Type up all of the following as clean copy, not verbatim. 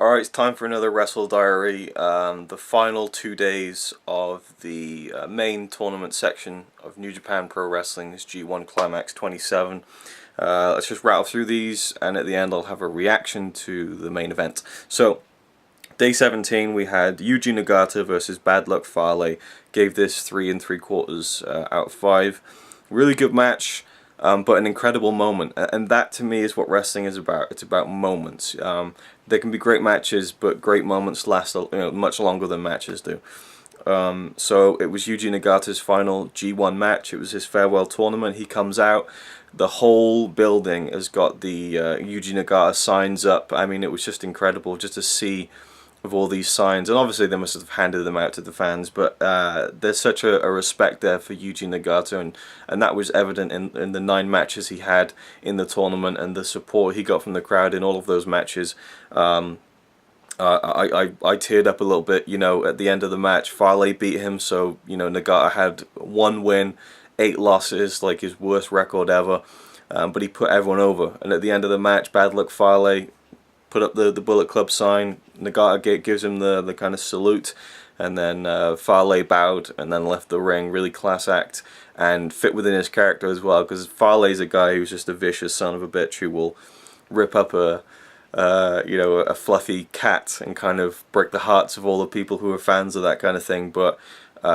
Alright, it's time for another WrestleDiary. The final 2 days of the main tournament section of New Japan Pro Wrestling is G1 Climax 27. Let's just rattle through these, and at the end I'll have a reaction to the main event. So, Day 17 we had Yuji Nagata versus Bad Luck Fale. Gave this 3 3/4 out of 5. Really good match. But an incredible moment, and that to me is what wrestling is about. It's about moments. There can be great matches, but great moments last much longer than matches do. So it was Yuji Nagata's final G1 match. It was his farewell tournament. He comes out. The whole building has got the Yuji Nagata signs up. I mean, it was just incredible just to see of all these signs, and obviously they must have handed them out to the fans, but there's such a respect there for Yuji Nagata, and that was evident in the 9 matches he had in the tournament, and the support he got from the crowd in all of those matches. I teared up a little bit, at the end of the match. Fale beat him, so Nagata had 1 win, 8 losses, like his worst record ever, but he put everyone over. And at the end of the match, Bad Luck Fale put up the Bullet Club sign. Nagata gives him the kind of salute, and then Fale bowed and then left the ring. Really class act, and fit within his character as well, because Fale's a guy who's just a vicious son of a bitch who will rip up a fluffy cat and kind of break the hearts of all the people who are fans of that kind of thing, but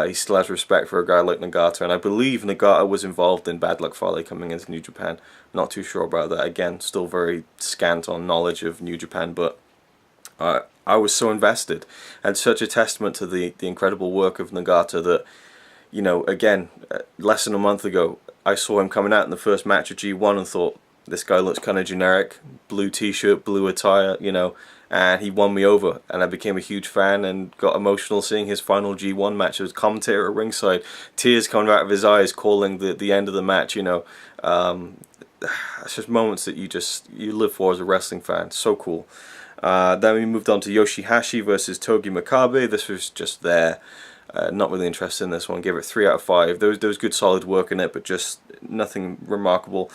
he still has respect for a guy like Nagata, and I believe Nagata was involved in Bad Luck Fale coming into New Japan. Not too sure about that. Again, still very scant on knowledge of New Japan, but I was so invested, and such a testament to the incredible work of Nagata that, again, less than a month ago, I saw him coming out in the first match of G1 and thought, this guy looks kind of generic, blue t-shirt, blue attire, and he won me over, and I became a huge fan and got emotional seeing his final G1 match. As commentator at ringside, tears coming out of his eyes, calling the end of the match. It's just moments that you live for as a wrestling fan. So cool. Then we moved on to Yoshihashi versus Togi Makabe. This was just there. Not really interested in this one. Gave it 3 out of 5. There was good solid work in it, but just nothing remarkable.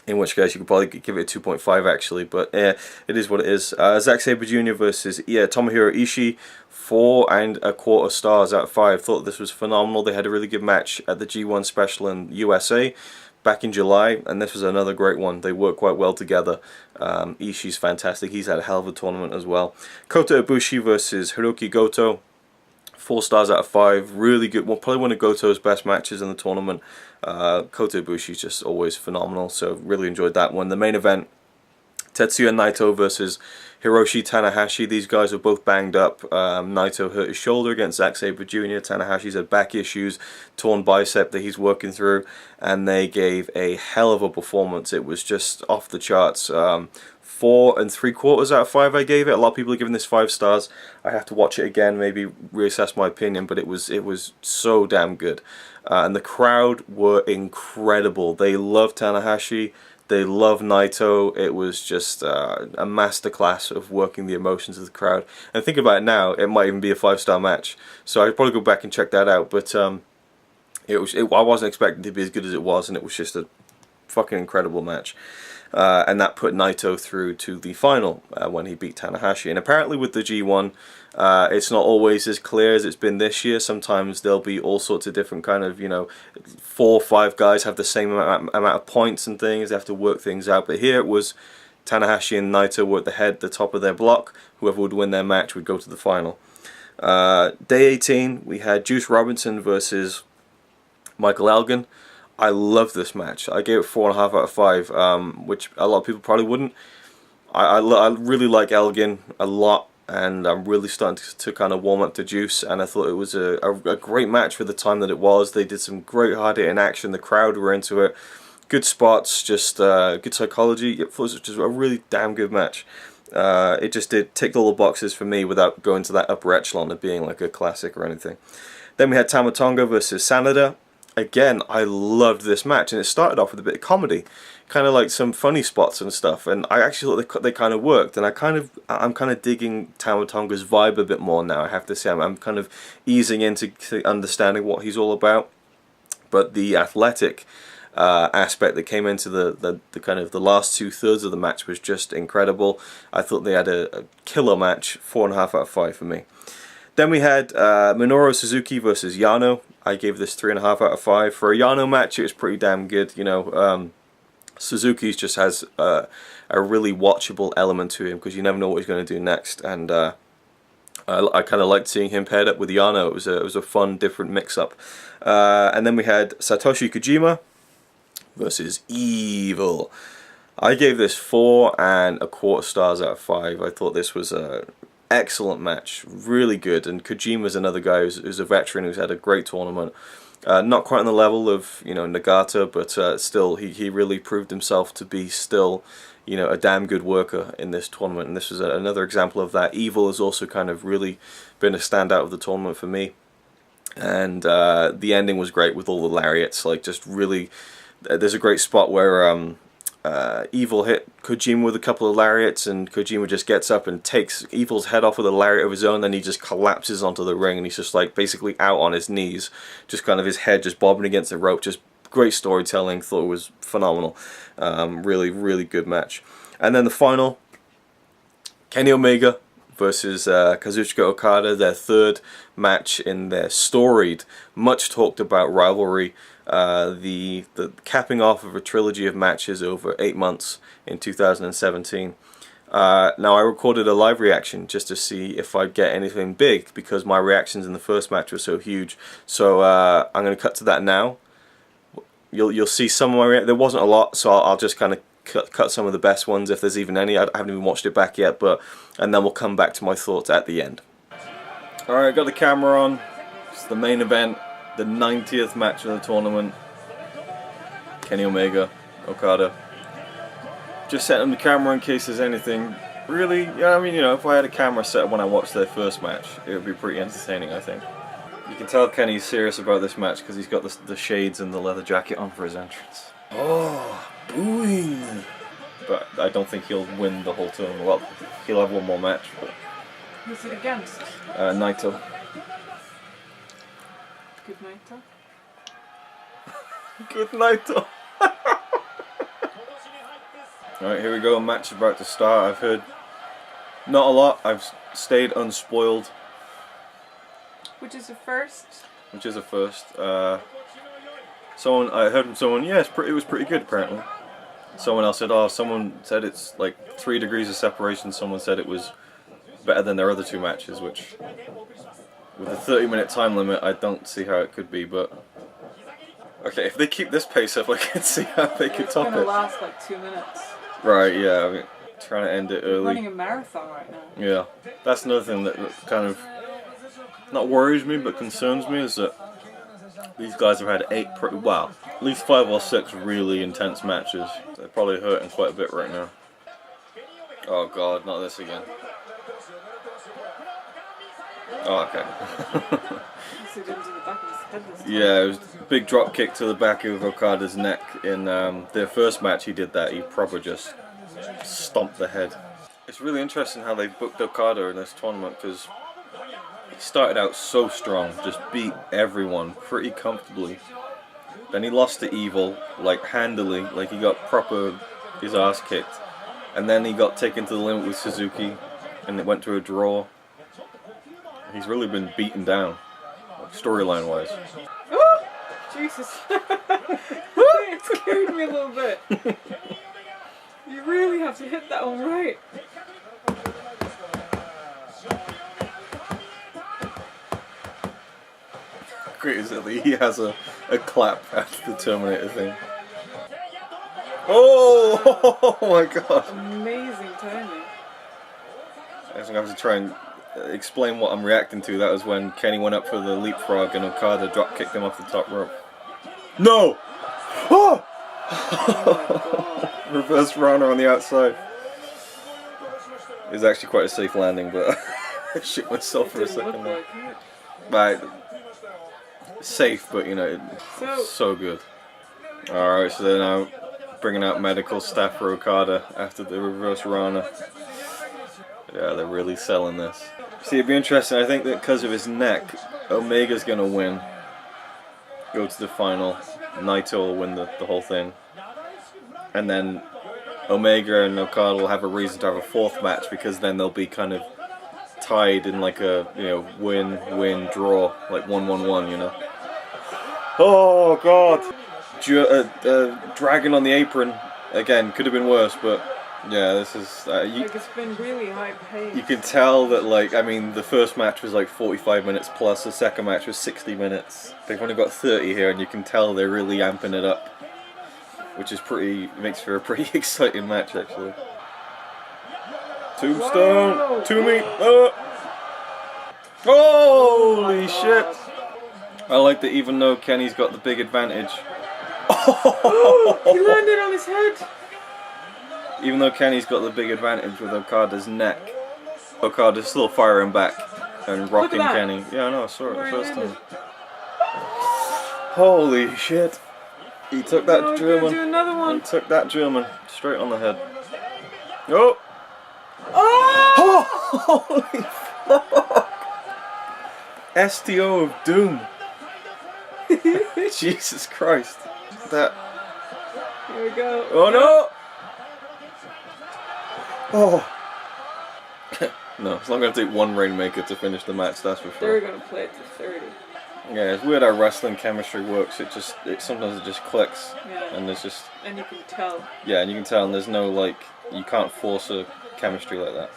In which case you could probably give it a 2.5 actually, but it is what it is. Zack Sabre Jr. versus Tomohiro Ishii, 4 1/4 stars out of 5. Thought this was phenomenal. They had a really good match at the G1 special in USA back in July, and this was another great one. They work quite well together. Ishii's fantastic. He's had a hell of a tournament as well. Kota Ibushi versus Hiroki Goto, 4 stars out of 5. Really good. Well, probably one of Goto's best matches in the tournament. Kota Ibushi's just always phenomenal, so really enjoyed that one. The main event, Tetsuya Naito versus Hiroshi Tanahashi. These guys are both banged up. Naito hurt his shoulder against Zack Sabre Jr. Tanahashi's had back issues, torn bicep that he's working through, and they gave a hell of a performance. It was just off the charts. 4 3/4 out of 5 I gave it. A lot of people are giving this 5 stars. I have to watch it again, maybe reassess my opinion, but it was so damn good. And the crowd were incredible. They love Tanahashi. They love Naito. It was just a masterclass of working the emotions of the crowd. And think about it now, it might even be a 5-star match. So I'd probably go back and check that out. But I wasn't expecting it to be as good as it was, and it was just a fucking incredible match. And that put Naito through to the final when he beat Tanahashi. And apparently with the G1, it's not always as clear as it's been this year. Sometimes there'll be all sorts of different kind of, 4 or 5 guys have the same amount of points and things. They have to work things out. But here it was Tanahashi and Naito were at the top of their block. Whoever would win their match would go to the final. Day 18, we had Juice Robinson versus Michael Elgin. I love this match. I gave it 4.5 out of 5, which a lot of people probably wouldn't. I really like Elgin a lot, and I'm really starting to kind of warm up to Juice, and I thought it was a great match for the time that it was. They did some great hard-hitting action. The crowd were into it. Good spots, just good psychology. It was just a really damn good match. It just ticked all the boxes for me without going to that upper echelon of being like a classic or anything. Then we had Tama Tonga versus Sanada. Again, I loved this match, and it started off with a bit of comedy, kind of like some funny spots and stuff, and I actually thought they kind of worked, and I'm kind of digging Tama Tonga's vibe a bit more now. I have to say, I'm kind of easing into understanding what he's all about. But the athletic aspect that came into the kind of the last 2/3 of the match was just incredible. I thought they had a killer match. 4.5 out of 5 for me. Then we had Minoru Suzuki versus Yano. I gave this 3.5 out of 5. For a Yano match, it was pretty damn good. You know, Suzuki's just has a really watchable element to him because you never know what he's going to do next, and I kind of liked seeing him paired up with Yano. It was a fun, different mix-up. And then we had Satoshi Kojima versus Evil. I gave this 4.25 stars out of 5. I thought this was a excellent match, really good. And Kojima's another guy who's a veteran who's had a great tournament. Not quite on the level of, you know, Nagata, but still he really proved himself to be still, you know, a damn good worker in this tournament. And this was another example of that. Evil has also kind of really been a standout of the tournament for me. And the ending was great with all the lariats. Like, just really, there's a great spot where Evil hit Kojima with a couple of lariats, and Kojima just gets up and takes Evil's head off with a lariat of his own. Then he just collapses onto the ring, and he's just like basically out on his knees, just kind of his head just bobbing against the rope. Just great storytelling. Thought it was phenomenal. Really, really good match. And then the final, Kenny Omega versus Kazuchika Okada, their third match in their storied, much talked about rivalry. The capping off of a trilogy of matches over 8 months in 2017. Now I recorded a live reaction just to see if I'd get anything big, because my reactions in the first match were so huge. So I'm going to cut to that now. You'll see some of my there wasn't a lot, so I'll just kind of cut some of the best ones if there's even any. I haven't even watched it back yet, and then we'll come back to my thoughts at the end. Alright, got the camera on. It's the main event. The 90th match of the tournament. Kenny Omega, Okada. Just setting the camera in case there's anything really, yeah, I mean, you know, if I had a camera set up when I watched their first match, it would be pretty entertaining, I think. You can tell Kenny's serious about this match because he's got the shades and the leather jacket on for his entrance. Oh, booing! But I don't think he'll win the whole tournament. Well, he'll have one more match. Who's it against? Naito. Good Naito. Good Naito. Alright, here we go. Match about to start. I've heard not a lot. I've stayed unspoiled. Which is a first. Which is a first. I heard from someone, yeah, it was pretty good apparently. Someone else said, oh, someone said it's like 3 degrees of separation. Someone said it was better than their other 2 matches, which, with a 30-minute time limit, I don't see how it could be, but okay, if they keep this pace up, I can see how they could top it. It's gonna last like 2 minutes. Right, yeah, I mean, trying to end it early. You're running a marathon right now. Yeah, that's another thing that kind of, not worries me, but concerns me, is that these guys have had at least 5 or 6 really intense matches. They're probably hurting quite a bit right now. Oh god, not this again. Oh, okay. Yeah, it was a big drop kick to the back of Okada's neck. In their first match he did that. He probably just stomped the head. It's really interesting how they booked Okada in this tournament, because he started out so strong, just beat everyone pretty comfortably. Then he lost to Evil, like handily, like he got his ass kicked. And then he got taken to the limit with Suzuki, and it went to a draw. He's really been beaten down, like, storyline wise. Oh, Jesus. It scared me a little bit. You really have to hit that one right. Great is that he has a clap after the Terminator thing. Oh, oh my god. Amazing timing. I think I have to try and explain what I'm reacting to. That was when Kenny went up for the leapfrog and Okada drop kicked him off the top rope. No! Oh! Reverse Rana on the outside. It was actually quite a safe landing, but I shit myself for a second there. Right. Safe, but you know, so good. Alright, so they're now bringing out medical staff for Okada after the reverse Rana. Yeah, they're really selling this. See, it'd be interesting. I think that because of his neck, Omega's gonna win. Go to the final. Naito will win the whole thing. And then Omega and Okada will have a reason to have a fourth match, because then they'll be kind of tied in like a, you know, win, draw, like 1-1-1, you know. Oh god! Dragon on the apron, again, could have been worse, but yeah, this is... like, it's been really high paced. You can tell that, like, I mean, the first match was like 45 minutes plus, the second match was 60 minutes. They've only got 30 here, and you can tell they're really amping it up, which is makes for a pretty exciting match, actually. Tombstone! Whoa. Toomey! Holy shit! I like that even though Kenny's got the big advantage... He landed on his head! Even though Kenny's got the big advantage with Okada's neck, Okada's still firing back and rocking Kenny. Yeah, I know, I saw it the first time. Holy shit. He took that German. Do another one. He took that German straight on the head. Oh! Oh! Holy fuck! STO of Doom. Jesus Christ. That. Here we go. Oh no! Oh! No, it's not going to take one Rainmaker to finish the match, that's for sure. They're going to play it to 30. Yeah, it's weird how wrestling chemistry works. Sometimes it just clicks. Yeah. And there's just... And you can tell. Yeah, and you can tell, and there's no, like, you can't force a chemistry like that.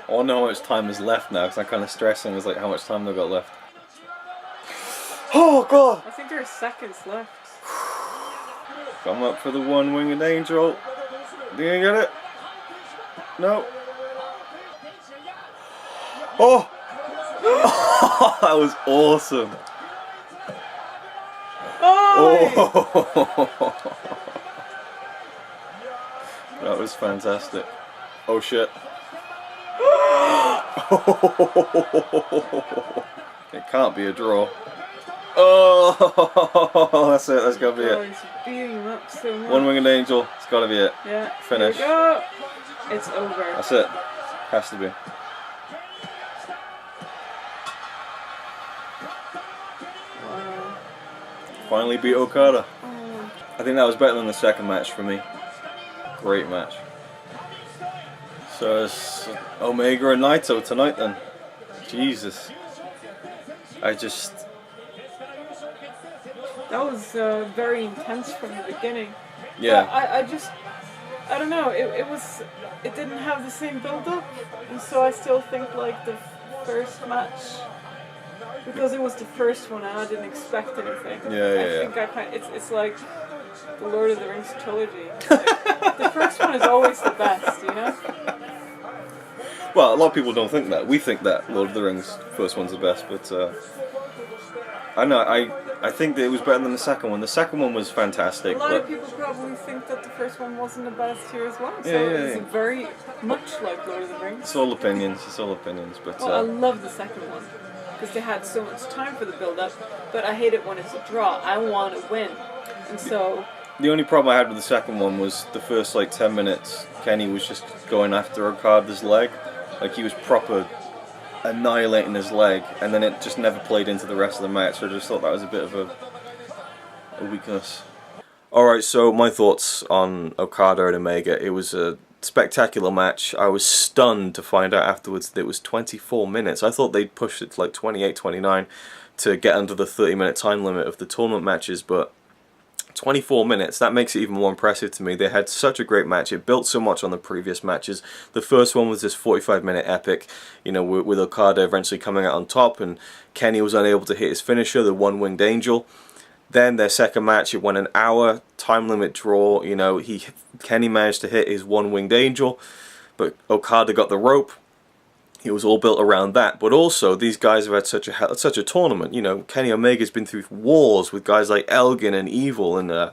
I want to know how much time is left now, because I'm kind of stressing is like how much time they've got left. Oh god! I think there are seconds left. Come up for the one-winged angel. Do you get it? No. Oh! That was awesome. Oh! That was fantastic. Oh shit. It can't be a draw. Oh, that's it. That's gotta be it. He's beating him up so much. One-winged angel. It's gotta be it. Yeah. Finish. Here we go. It's over. That's it. Has to be. Wow. Finally beat Okada. Oh. I think that was better than the second match for me. Great match. So it's Omega and Naito tonight then. Jesus. That was very intense from the beginning. Yeah. I don't know, it didn't have the same build-up, and so I still think like the first match, because it was the first one and I didn't expect anything. Yeah. It's like the Lord of the Rings trilogy. Like, the first one is always the best, you know? Well, a lot of people don't think that. We think that Lord of the Rings first one's the best, but I know, I think that it was better than the second one. The second one was fantastic. A lot of people probably think that the first one wasn't the best here as well. So it's very much like Lord of the Rings. It's all opinions. But well, I love the second one because they had so much time for the build-up. But I hate it when it's a draw. I want to win, and so. The only problem I had with the second one was the first like 10 minutes. Kenny was just going after Okada's leg, like he was proper annihilating his leg, and then it just never played into the rest of the match. So I just thought that was a bit of a weakness. Alright, so my thoughts on Okada and Omega. It was a spectacular match. I was stunned to find out afterwards that it was 24 minutes. I thought they'd pushed it to like 28, 29 to get under the 30-minute time limit of the tournament matches, but 24 minutes, that makes it even more impressive to me. They had such a great match. It built so much on the previous matches. The first one was this 45-minute epic, you know, with Okada eventually coming out on top, and Kenny was unable to hit his finisher, the one-winged angel. Then their second match, it went an hour, time limit draw. You know, Kenny managed to hit his one-winged angel, but Okada got the rope. It was all built around that, but also these guys have had such a tournament. You know, Kenny Omega's been through wars with guys like Elgin and Evil, and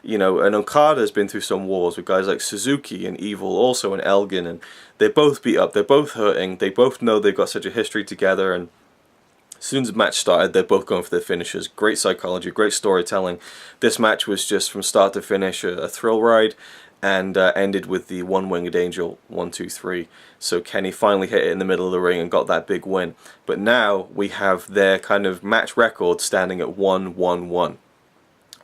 you know, and Okada's been through some wars with guys like Suzuki and Evil, also, and Elgin, and they're both beat up, they're both hurting, they both know they've got such a history together, and as soon as the match started, they're both going for their finishers. Great psychology, great storytelling. This match was just from start to finish a thrill ride, and ended with the one-winged angel, 1, 2, 3. So Kenny finally hit it in the middle of the ring and got that big win. But now we have their kind of match record standing at 1-1-1.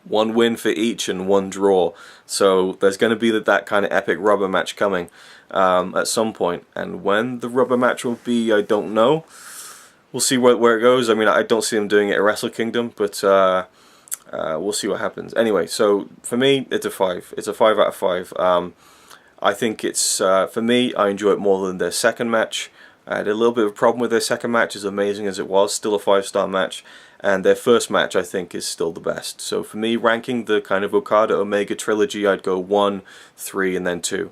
1 win for each and 1 draw. So there's going to be that kind of epic rubber match coming at some point. And when the rubber match will be, I don't know. We'll see where it goes. I mean, I don't see them doing it at Wrestle Kingdom, but we'll see what happens. Anyway, so for me, it's a 5. It's a 5 out of 5. I think it's, for me, I enjoy it more than their second match. I had a little bit of a problem with their second match, as amazing as it was, still a 5-star match. And their first match, I think, is still the best. So for me, ranking the kind of Okada Omega trilogy, I'd go 1, 3, and then 2.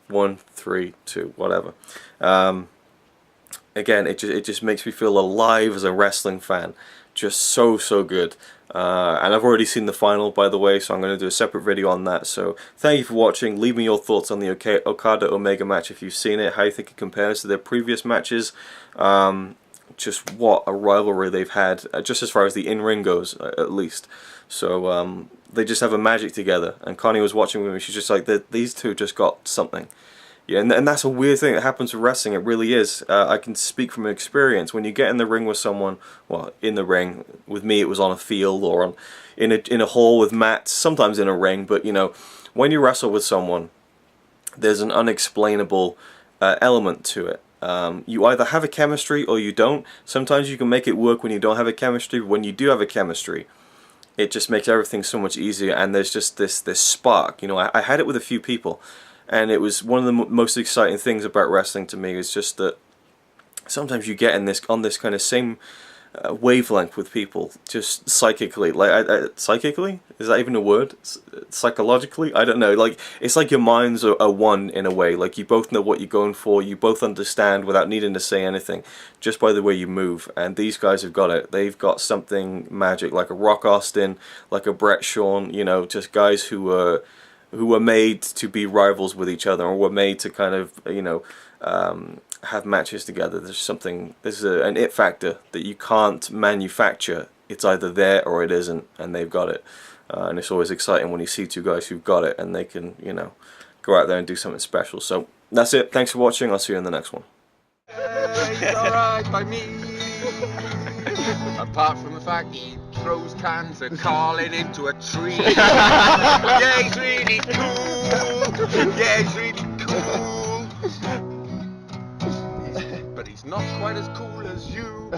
1, 3, 2, whatever. Again, it just makes me feel alive as a wrestling fan. Just so good. And I've already seen the final, by the way, so I'm going to do a separate video on that. So thank you for watching. Leave me your thoughts on the Okada Omega match if you've seen it, how you think it compares to their previous matches. Just what a rivalry they've had, just as far as the in-ring goes, at least. So they just have a magic together. And Connie was watching with me, she's just like, these two just got something. Yeah, and that's a weird thing that happens with wrestling. It really is. I can speak from experience. When you get in the ring with someone, well, in the ring, with me it was on a field or in a hall with mats, sometimes in a ring, but you know, when you wrestle with someone, there's an unexplainable element to it. You either have a chemistry or you don't. Sometimes you can make it work when you don't have a chemistry, but when you do have a chemistry, it just makes everything so much easier, and there's just this spark. You know, I had it with a few people. And it was one of the most exciting things about wrestling to me, is just that sometimes you get on this kind of same wavelength with people, just psychically. Like psychically, is that even a word? Psychologically, I don't know. Like it's like your minds are one in a way. Like you both know what you're going for. You both understand without needing to say anything, just by the way you move. And these guys have got it. They've got something magic, like a Rock Austin, like a Brett Shawn. You know, just guys who were made to be rivals with each other, or were made to kind of, you know, have matches together. There's an it factor that you can't manufacture. It's either there or it isn't, and they've got it. And it's always exciting when you see two guys who've got it and they can, you know, go out there and do something special. So that's it. Thanks for watching. I'll see you in the next one. It's alright by me. Apart from the fact he throws cans of Carlin into a tree. Yeah, he's really cool. Yeah, he's really cool. But he's not quite as cool as you.